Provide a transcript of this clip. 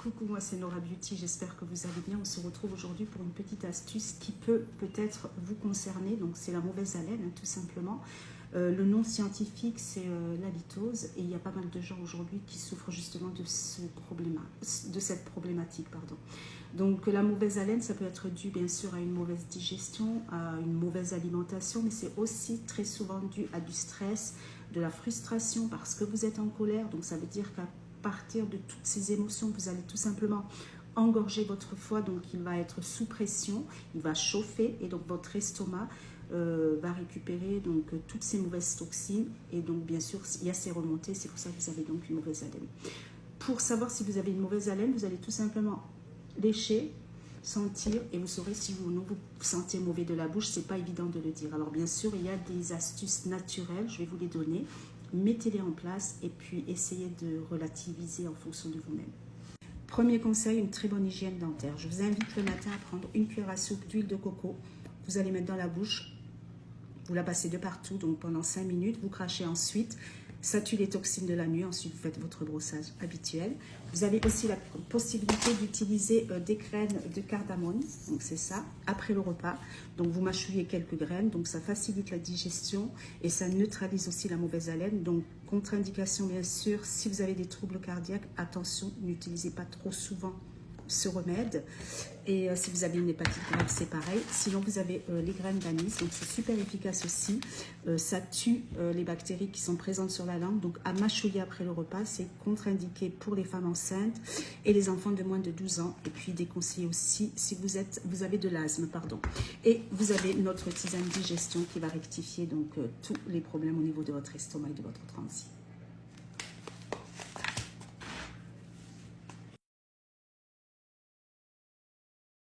Coucou, moi c'est Nora Beauty, j'espère que vous allez bien. On se retrouve aujourd'hui pour une petite astuce qui peut peut-être vous concerner. Donc c'est la mauvaise haleine, hein, tout simplement. Le nom scientifique c'est la litose et il y a pas mal de gens aujourd'hui qui souffrent justement de cette problématique. Donc la mauvaise haleine, ça peut être dû bien sûr à une mauvaise digestion, à une mauvaise alimentation, mais c'est aussi très souvent dû à du stress, de la frustration parce que vous êtes en colère. Donc ça veut dire qu'à partir de toutes ces émotions, vous allez tout simplement engorger votre foie, donc il va être sous pression, il va chauffer et donc votre estomac va récupérer donc toutes ces mauvaises toxines et donc bien sûr il y a ces remontées, c'est pour ça que vous avez donc une mauvaise haleine. Pour savoir si vous avez une mauvaise haleine, vous allez tout simplement lécher, sentir et vous saurez si vous vous sentez mauvais de la bouche. C'est pas évident de le dire. Alors bien sûr il y a des astuces naturelles, je vais vous les donner, mettez-les en place et puis essayez de relativiser en fonction de vous-même. Premier conseil, une très bonne hygiène dentaire. Je vous invite le matin à prendre une cuillère à soupe d'huile de coco, vous allez mettre dans la bouche, vous la passez de partout, donc pendant 5 minutes, vous crachez ensuite, ça tue les toxines de la nuit, ensuite vous faites votre brossage habituel. Vous avez aussi la possibilité d'utiliser des graines de cardamome, donc c'est ça, après le repas. Donc vous mâchouillez quelques graines, donc ça facilite la digestion et ça neutralise aussi la mauvaise haleine. Donc contre-indication bien sûr, si vous avez des troubles cardiaques, attention, n'utilisez pas trop souvent ce remède. Et si vous avez une hépatite grave, c'est pareil. Sinon, vous avez les graines d'anis, donc c'est super efficace aussi. Ça tue les bactéries qui sont présentes sur la langue. Donc, à mâchouiller après le repas, c'est contre-indiqué pour les femmes enceintes et les enfants de moins de 12 ans. Et puis, déconseillé aussi si vous avez de l'asthme, pardon. Et vous avez notre tisane digestion qui va rectifier donc tous les problèmes au niveau de votre estomac et de votre transit.